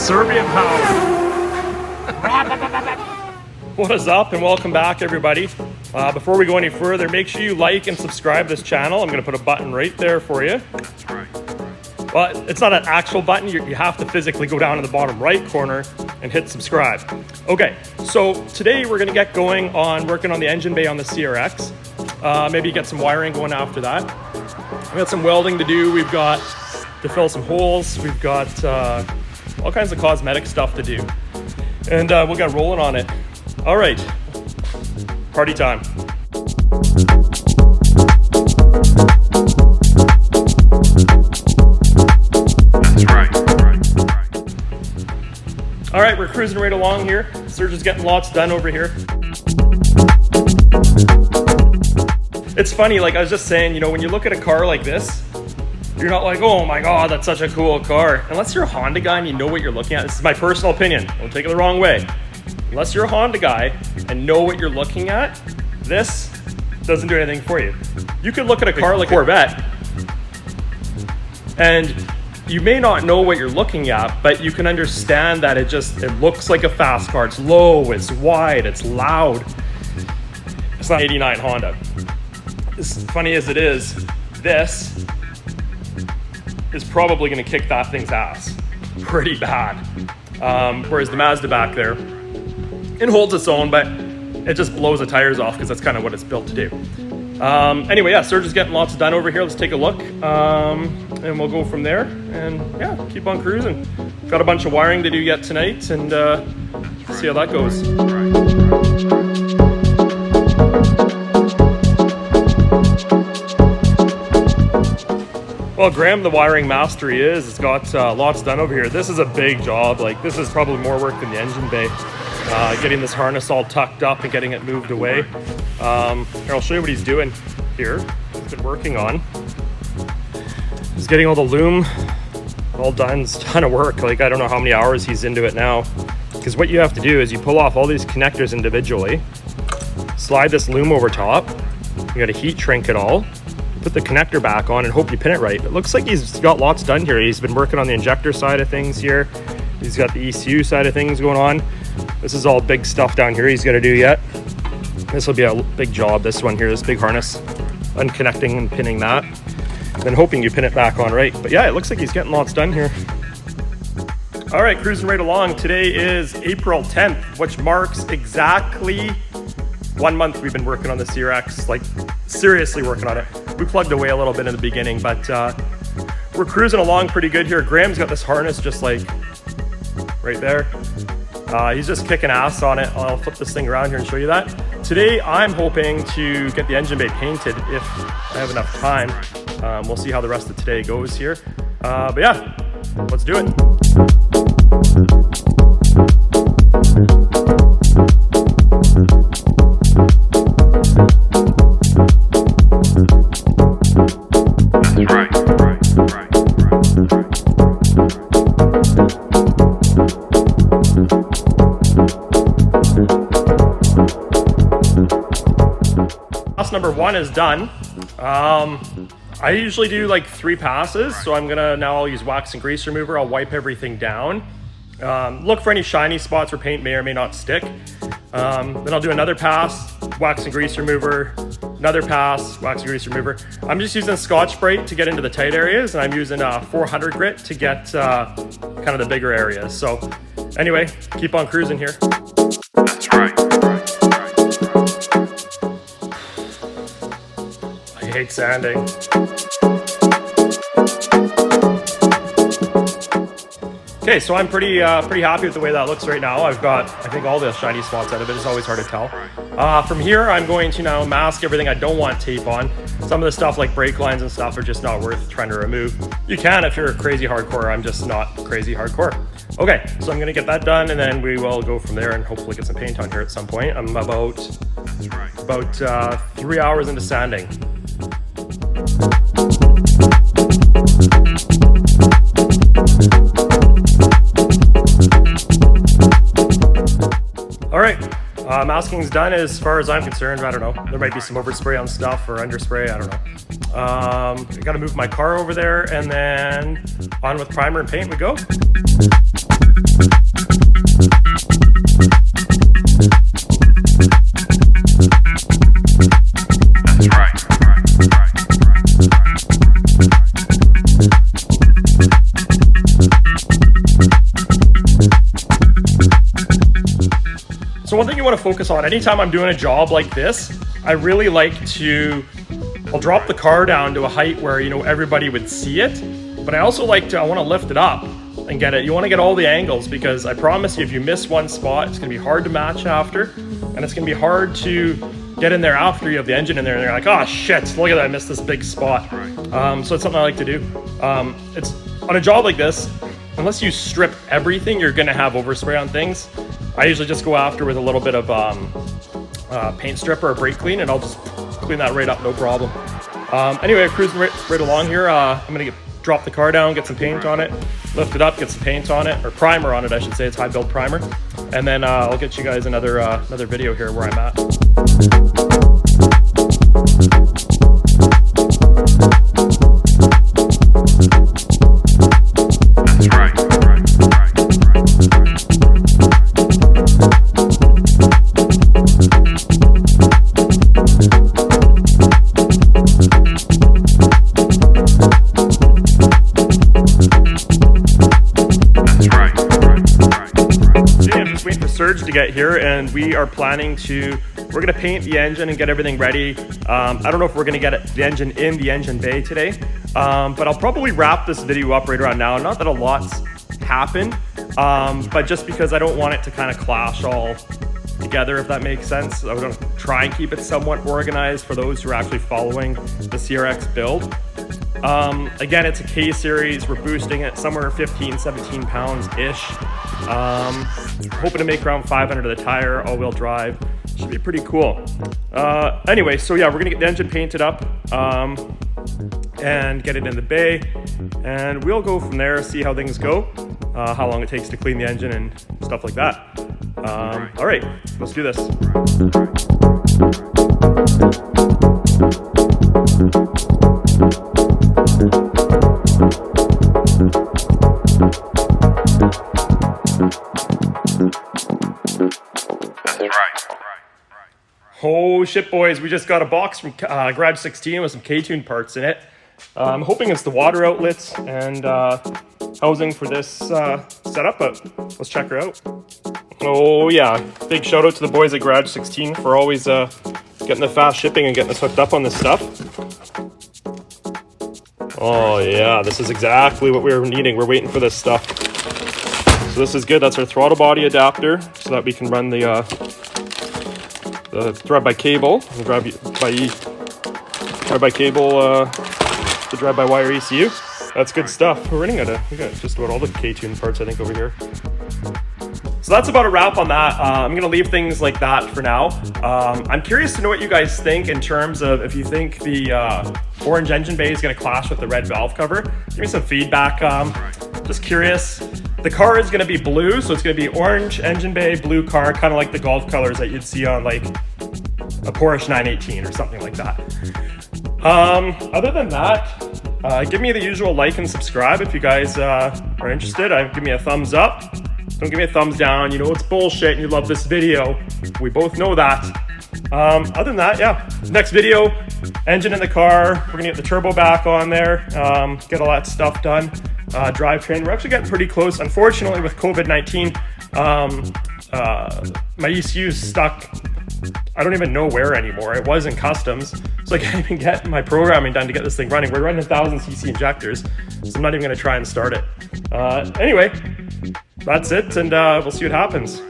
Serbian power. What is up, and welcome back, everybody. Before we go any further, make sure you like and subscribe this channel. I'm going to put a button right there for you. That's right. Well, it's not an actual button. You have to physically go down in the bottom right corner and hit subscribe. Okay, so today we're going to get going on working on the engine bay on the CRX. Maybe get some wiring going after that. We got some welding to do. We've got to fill some holes. We've got all kinds of cosmetic stuff to do. And we'll get rolling on it. All right, party time. That's right. All right, we're cruising right along here. Serge is getting lots done over here. It's funny, like I was just saying, you know, when you look at a car like this, you're not like, oh my God, that's such a cool car. Unless you're a Honda guy and you know what you're looking at. This is my personal opinion. Don't take it the wrong way. Unless you're a Honda guy and know what you're looking at, this doesn't do anything for you. You could look at a car like a Corvette and you may not know what you're looking at, but you can understand that it looks like a fast car. It's low, it's wide, it's loud. It's not 89 Honda. As funny as it is, this is probably gonna kick that thing's ass pretty bad. Whereas the Mazda back there, it holds its own, but it just blows the tires off because that's kind of what it's built to do. Anyway, yeah, Serge is getting lots done over here. Let's take a look, and we'll go from there. And yeah, keep on cruising. Got a bunch of wiring to do yet tonight, and see how that goes. Well, Graham, the wiring master he is, has got lots done over here. This is a big job. Like, this is probably more work than the engine bay. Getting this harness all tucked up and getting it moved away. Here, I'll show you what he's doing here. He's been working on. He's getting all the loom all done. It's a ton of work. Like, I don't know how many hours he's into it now. Because what you have to do is you pull off all these connectors individually, slide this loom over top. You got to heat shrink it all, put the connector back on, and hope you pin it right. It looks like he's got lots done here. He's been working on the injector side of things here. He's got the ECU side of things going on. This is all big stuff down here he's got to do yet. This will be a big job, this one here, this big harness. Unconnecting and pinning that. Then hoping you pin it back on right. But yeah, it looks like he's getting lots done here. All right, cruising right along. Today is April 10th, which marks exactly 1 month we've been working on the CRX, like seriously working on it. We plugged away a little bit in the beginning, but we're cruising along pretty good here. Graham's got this harness just like right there. He's just kicking ass on it. I'll flip this thing around here and show you that. Today, I'm hoping to get the engine bay painted if I have enough time. We'll see how the rest of today goes here. But yeah, let's do it. That's right. Number one is done. I usually do like 3 passes, so I'll use wax and grease remover. I'll wipe everything down. Look for any shiny spots where paint may or may not stick. Then I'll do another pass, wax and grease remover, another pass, wax and grease remover. I'm just using Scotch-Brite to get into the tight areas, and I'm using 400 grit to get kind of the bigger areas. So anyway, keep on cruising here. That's right. I hate sanding. Okay, so I'm pretty happy with the way that looks right now. I've got, I think, all the shiny spots out of it. It's always hard to tell. From here, I'm going to now mask everything I don't want tape on. Some of the stuff like brake lines and stuff are just not worth trying to remove. You can if you're crazy hardcore. I'm just not crazy hardcore. Okay, so I'm gonna get that done, and then we will go from there and hopefully get some paint on here at some point. I'm about 3 hours into sanding. All right, masking's done as far as I'm concerned. I don't know. There might be some overspray on stuff or underspray. I don't know. I got to move my car over there, and then on with primer and paint we go. That's right. So one thing you want to focus on anytime I'm doing a job like this, I really like to, I'll drop the car down to a height where, you know, everybody would see it, but I also like to, I want to lift it up and get it. You want to get all the angles, because I promise you, if you miss one spot, it's going to be hard to match after, and it's going to be hard to get in there after you have the engine in there and they're like, oh shit, look at that, I missed this big spot. So it's something I like to do. It's on a job like this, unless you strip everything, you're going to have overspray on things. I usually just go after with a little bit of paint stripper or brake clean, and I'll just clean that right up, no problem. Anyway, cruising right along here. I'm gonna drop the car down, get some paint on it, lift it up, get some paint on it, or primer on it, I should say. It's high build primer, and then I'll get you guys another video here where I'm at. That's right. Surge to get here, and we are planning to, we're going to paint the engine and get everything ready. I don't know if we're going to get the engine in the engine bay today, but I'll probably wrap this video up right around now. Not that a lot's happened, but just because I don't want it to kind of clash all together, if that makes sense. I'm going to try and keep it somewhat organized for those who are actually following the CRX build. Again, it's a K series. We're boosting it somewhere 15, 17 pounds ish. Hoping to make around 500 of the tire, all-wheel drive. Should be pretty cool. Anyway, so yeah, we're gonna get the engine painted up and get it in the bay, and we'll go from there, see how things go, how long it takes to clean the engine and stuff like that. All right, let's do this. Oh shit, boys, we just got a box from Garage 16 with some K-Tune parts in it. I'm hoping it's the water outlets and housing for this setup, but let's check her out. Oh yeah, big shout out to the boys at Garage 16 for always getting the fast shipping and getting us hooked up on this stuff. Oh yeah, this is exactly what we were needing. We're waiting for this stuff. So this is good. That's our throttle body adapter, so that we can run the drive-by cable, the drive-by-wire ECU. That's good stuff. We're running we got just about all the K-Tune parts, I think, over here. So that's about a wrap on that. I'm going to leave things like that for now. I'm curious to know what you guys think in terms of if you think the orange engine bay is going to clash with the red valve cover. Give me some feedback. Just curious. The car is going to be blue, so it's going to be orange engine bay, blue car, kind of like the Golf colors that you'd see on like a Porsche 918 or something like that. Other than that, give me the usual like and subscribe if you guys are interested. Give me a thumbs up. Don't give me a thumbs down. You know it's bullshit and you love this video. We both know that. Other than that, yeah, next video, engine in the car. We're gonna get the turbo back on there, get all that stuff done. Drivetrain, we're actually getting pretty close. Unfortunately, with COVID-19, my ECU's stuck. I don't even know where anymore. It was in customs, so I can't even get my programming done to get this thing running. We're running 1000cc injectors, so I'm not even gonna try and start it. Anyway, that's it, and we'll see what happens.